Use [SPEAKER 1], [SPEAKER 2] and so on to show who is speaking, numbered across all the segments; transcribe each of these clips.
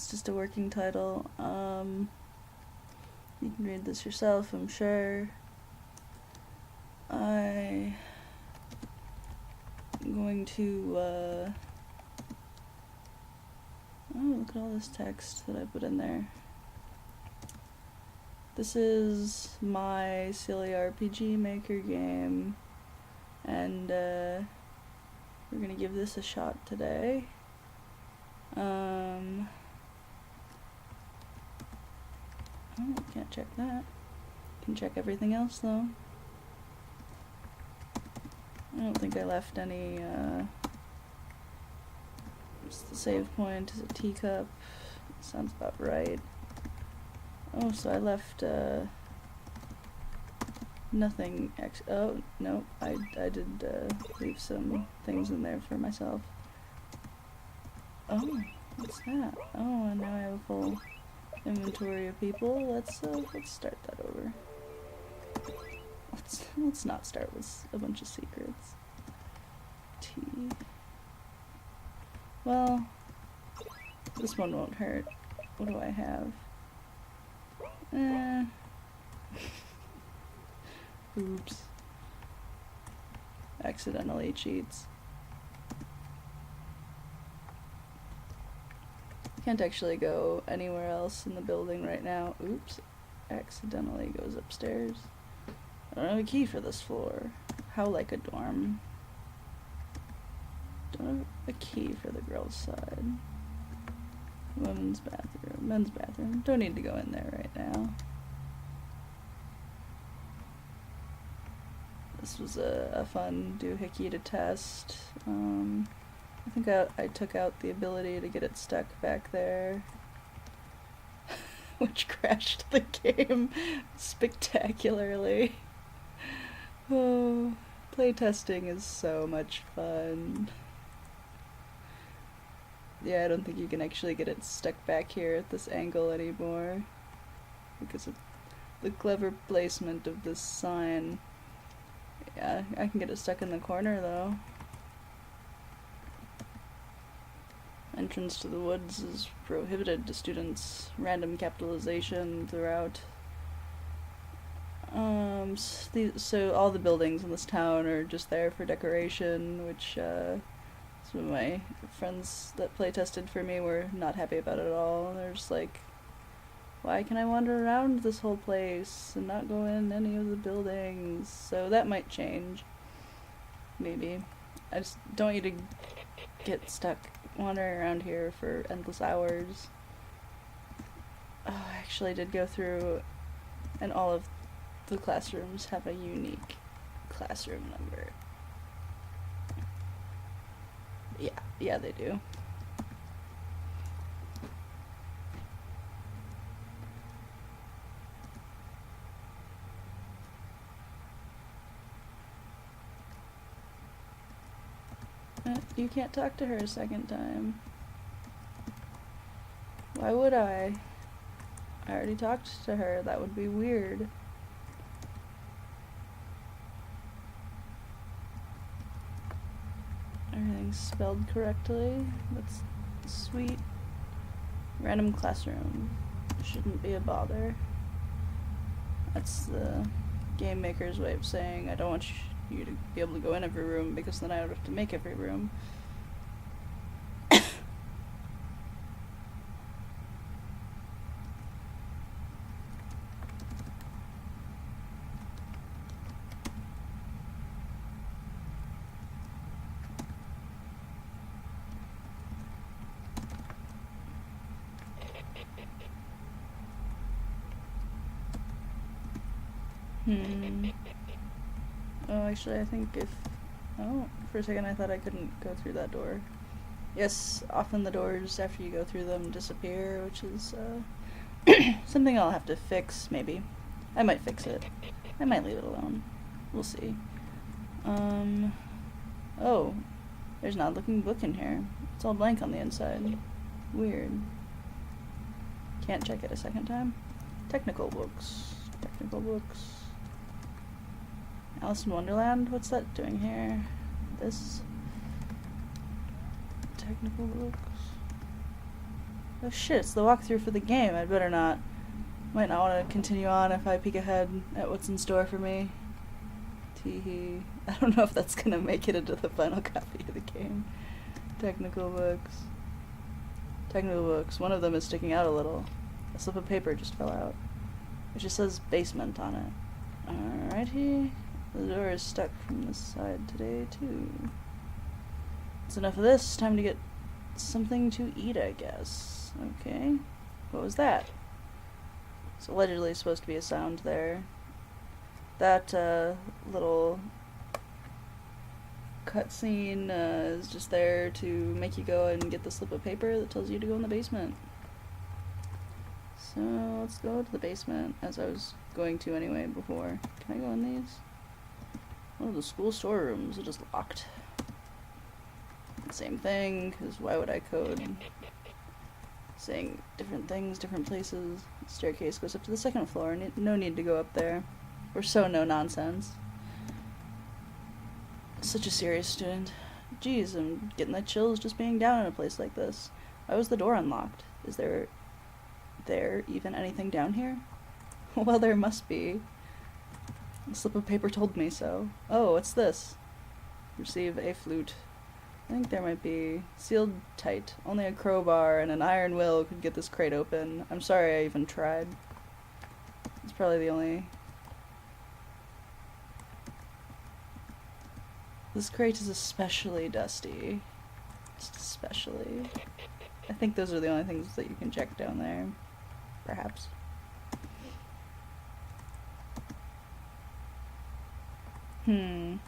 [SPEAKER 1] that's just a working title. You can read this yourself, I'm sure. I'm going to, oh, look at all this text that I put in there. This is my silly RPGMaker game, and we're gonna give this a shot today. Oh, can't check that. Can check everything else though. I don't think I left any, what's the save point? Is it teacup? Sounds about right. Oh, so I left, nothing, oh, no, I did, leave some things in there for myself. Oh, what's that? Oh, and now I have a full inventory of people. Let's start that over. Let's not start with a bunch of secrets. T. Well, this one won't hurt. What do I have? Oops. Accidentally cheats. Can't actually go anywhere else in the building right now. Oops. Accidentally goes upstairs. I don't have a key for this floor. How like a dorm. Don't have a key for the girls' side. Women's bathroom. Men's bathroom. Don't need to go in there right now. This was a fun doohickey to test. I think I took out the ability to get it stuck back there, which crashed the game spectacularly. Oh, playtesting is so much fun. Yeah, I don't think you can actually get it stuck back here at this angle anymore because of the clever placement of this sign. Yeah, I can get it stuck in the corner though. Entrance to the woods is prohibited to students. Random capitalization throughout. So all the buildings in this town are just there for decoration, which some of my friends that playtested for me were not happy about it at all. They're just like, why can I wander around this whole place and not go in any of the buildings? So that might change. Maybe. I just don't need to get stuck wandering around here for endless hours. Oh, I actually did go through, and all of the classrooms have a unique classroom number. Yeah, they do. You can't talk to her a second time. Why would I? I already talked to her. That would be weird. Everything's spelled correctly. That's sweet. Random classroom. Shouldn't be a bother. That's the game maker's way of saying I don't want you to be able to go in every room because then I would have to make every room. Oh, actually, I think oh, for a second I thought I couldn't go through that door. Yes, often the doors, after you go through them, disappear, which is, something I'll have to fix, maybe. I might fix it. I might leave it alone. We'll see. Oh, there's an odd-looking book in here. It's all blank on the inside. Weird. Can't check it a second time. Technical books. Technical books. Alice in Wonderland? What's that doing here? This? Technical books. Oh shit, it's the walkthrough for the game. I'd better not. Might not want to continue on if I peek ahead at what's in store for me. Teehee. I don't know if that's gonna make it into the final copy of the game. Technical books. Technical books. One of them is sticking out a little. A slip of paper just fell out. It just says basement on it. Alrighty. The door is stuck from this side today, too. That's enough of this. Time to get something to eat, I guess. Okay. What was that? It's allegedly supposed to be a sound there. That little cutscene is just there to make you go and get the slip of paper that tells you to go in the basement. So let's go to the basement, as I was going to anyway before. Can I go in these? One of the school storerooms is just locked. Same thing, because why would I code saying different things, different places? The staircase goes up to the second floor, no need to go up there. We're so no nonsense. Such a serious student. Geez, I'm getting the chills just being down in a place like this. Why was the door unlocked? Is there even anything down here? Well, there must be. A slip of paper told me so. Oh, what's this? Receive a flute. I think there might be sealed tight. Only a crowbar and an iron will could get this crate open. I'm sorry I even tried. It's probably the only... This crate is especially dusty. Just especially. I think those are the only things that you can check down there. Perhaps. I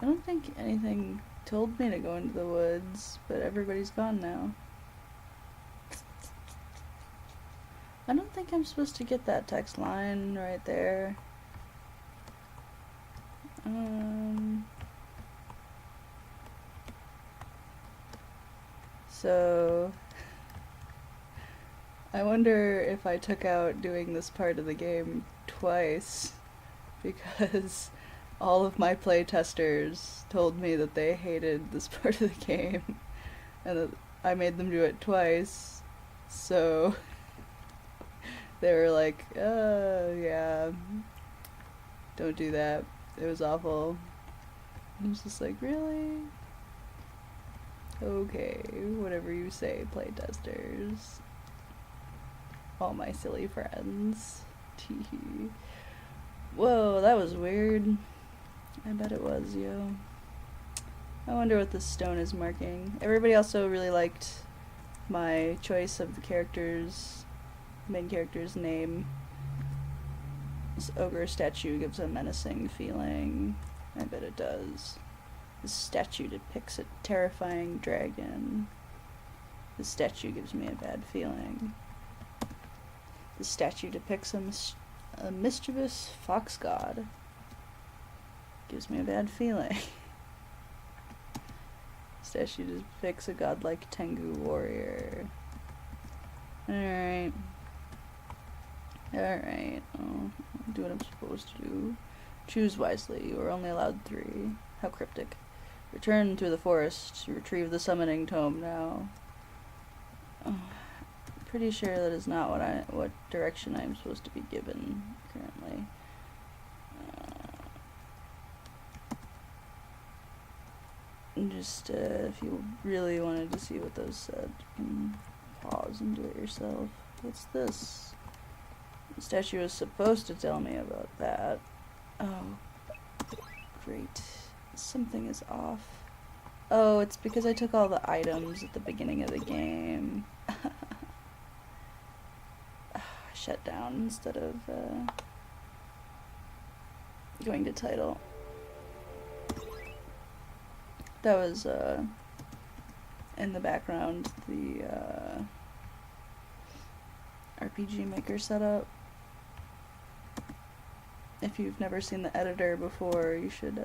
[SPEAKER 1] don't think anything told me to go into the woods, but everybody's gone now. I don't think I'm supposed to get that text line right there. So I wonder if I took out doing this part of the game twice, because all of my playtesters told me that they hated this part of the game, and that I made them do it twice, so they were like, yeah, don't do that, it was awful. I was just like, really? Okay, whatever you say, playtesters. All my silly friends. Teehee. Whoa, that was weird. I bet it was, yo. I wonder what this stone is marking. Everybody also really liked my choice of the main character's name. This ogre statue gives a menacing feeling. I bet it does. This statue depicts a terrifying dragon. This statue gives me a bad feeling. This statue depicts a mischievous fox god. Gives me a bad feeling. Statue depicts a godlike Tengu warrior. Alright. Alright. I'll do what I'm supposed to do. Choose wisely. You are only allowed 3. How cryptic. Return through the forest to retrieve the summoning tome now. Oh, pretty sure that is not what direction I'm supposed to be given currently. Just if you really wanted to see what those said, you can pause and do it yourself. What's this? The statue is supposed to tell me about that. Oh, great. Something is off. Oh, it's because I took all the items at the beginning of the game. Shut down instead of going to title. That was in the background, the RPGMaker setup. If you've never seen the editor before, you should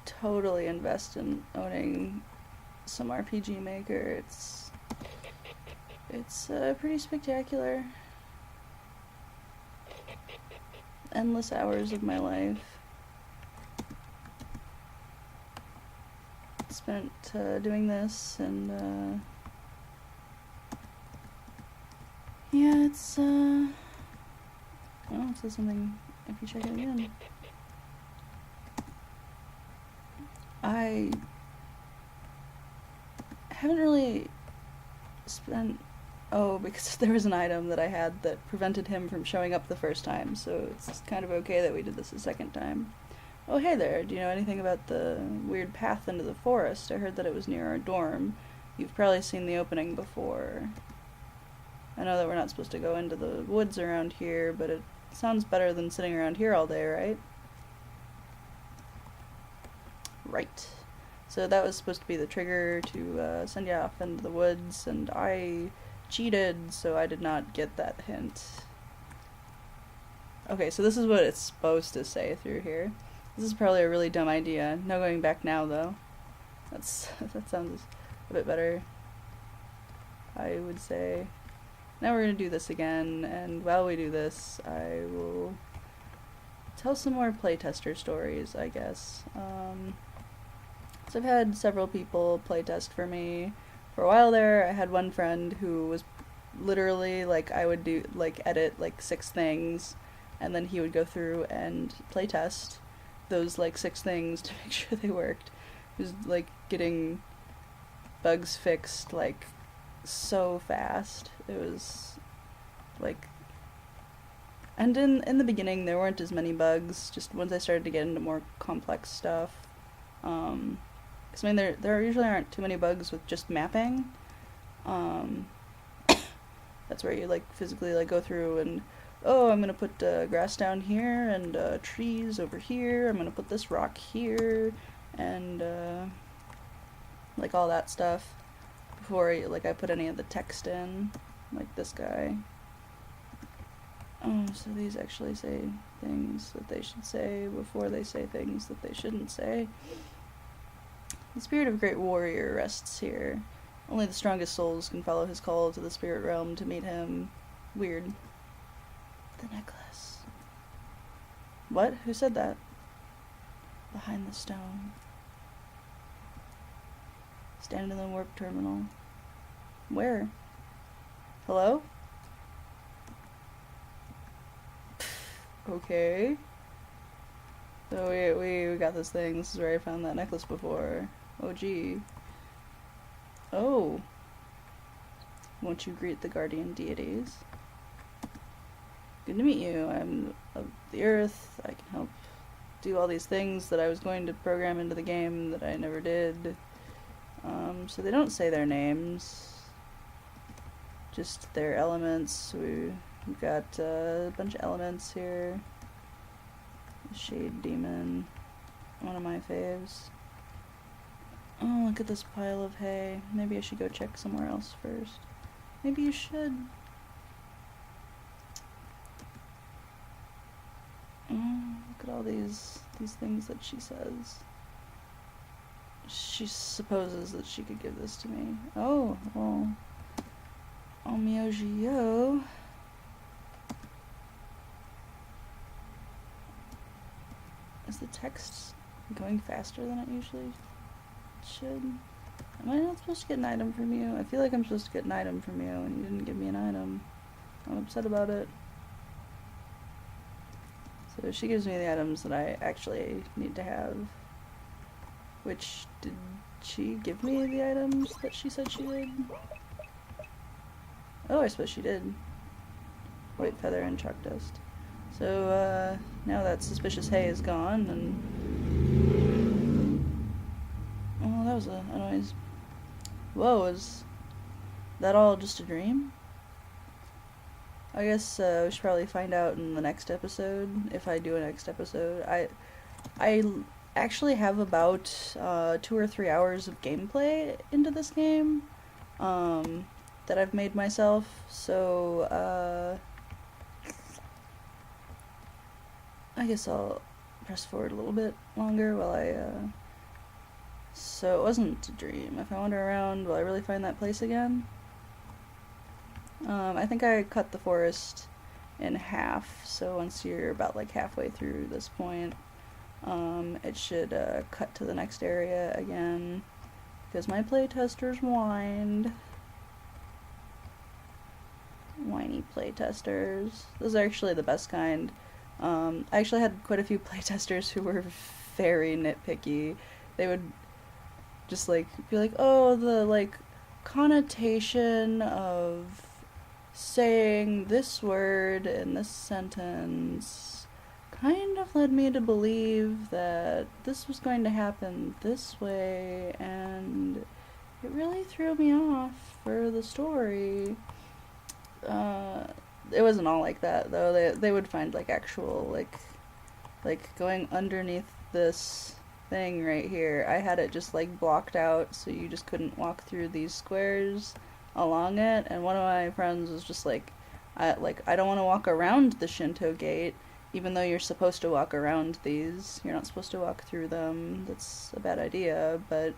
[SPEAKER 1] totally invest in owning some RPGMaker. It's It's pretty spectacular. Endless hours of my life spent doing this, and yeah, it's oh, it says something if you check it again. I haven't really spent... Oh, because there was an item that I had that prevented him from showing up the first time, so it's kind of okay that we did this a second time. Oh, hey there, do you know anything about the weird path into the forest? I heard that it was near our dorm. You've probably seen the opening before. I know that we're not supposed to go into the woods around here, but it sounds better than sitting around here all day, right? Right. So that was supposed to be the trigger to send you off into the woods, and I cheated, so I did not get that hint. Okay, so this is what it's supposed to say through here. This is probably a really dumb idea. No going back now, though. That sounds a bit better, I would say. Now we're going to do this again, and while we do this, I will tell some more playtester stories, I guess. So I've had several people playtest for me. For a while there, I had one friend who was literally, like, I would do, like, edit, like, 6 things, and then he would go through and playtest those, like, 6 things to make sure they worked. He was, like, getting bugs fixed, like, so fast. It was, like... And in the beginning, there weren't as many bugs, just once I started to get into more complex stuff. Because, I mean, there usually aren't too many bugs with just mapping. That's where you, like, physically, like, go through and, oh, I'm gonna put grass down here, and trees over here, I'm gonna put this rock here, and, like, all that stuff, before, like, I put any of the text in, like this guy. Oh, so these actually say things that they should say before they say things that they shouldn't say. The spirit of a great warrior rests here. Only the strongest souls can follow his call to the spirit realm to meet him. Weird. The necklace. What? Who said that? Behind the stone. Stand in the warp terminal. Where? Hello? Okay. So we got this thing. This is where I found that necklace before. Oh, gee. Oh. Won't you greet the guardian deities? Good to meet you. I'm of the earth. I can help do all these things that I was going to program into the game that I never did. So they don't say their names. Just their elements. We've got a bunch of elements here. Shade Demon, one of my faves. Oh, look at this pile of hay. Maybe I should go check somewhere else first. Maybe you should. Oh, look at all these things that she says. She supposes that she could give this to me. Oh, well. Oh, Miyoji-yo. Is the text going faster than it usually should? Am I not supposed to get an item from you? I feel like I'm supposed to get an item from you, and you didn't give me an item. I'm upset about it. So she gives me the items that I actually need to have. Which, did she give me the items that she said she did? Oh, I suppose she did. White feather and chalk dust. So, now that suspicious hay is gone, and... Oh, that was a noise. Whoa, is that all just a dream? I guess, we should probably find out in the next episode, if I do a next episode. I actually have about, 2 or 3 hours of gameplay into this game, that I've made myself, so, I guess I'll press forward a little bit longer while I, So it wasn't a dream. If I wander around, will I really find that place again? I think I cut the forest in half, so once you're about like halfway through this point, it should cut to the next area again, because my playtesters whined. Whiny playtesters. Those are actually the best kind. I actually had quite a few playtesters who were very nitpicky. They would just like be like, oh, the like connotation of saying this word in this sentence kind of led me to believe that this was going to happen this way, and it really threw me off for the story. It wasn't all like that though. They would find like actual like going underneath this thing right here. I had it just like blocked out so you just couldn't walk through these squares along it, and one of my friends was just like I don't want to walk around the Shinto gate even though you're supposed to walk around these. You're not supposed to walk through them. That's a bad idea, but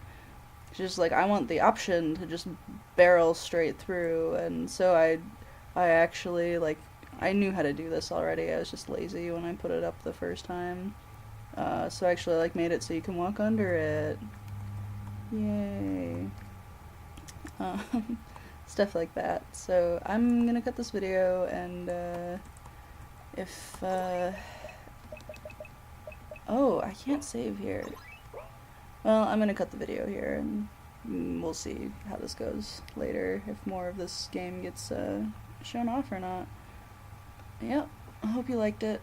[SPEAKER 1] just like I want the option to just barrel straight through, and so I actually like I knew how to do this already. I was just lazy when I put it up the first time. So I actually like made it so you can walk under it. Yay. Stuff like that. So I'm gonna cut this video, and if oh, I can't save here. Well, I'm gonna cut the video here, and we'll see how this goes later, if more of this game gets shown off or not. Yep, I hope you liked it.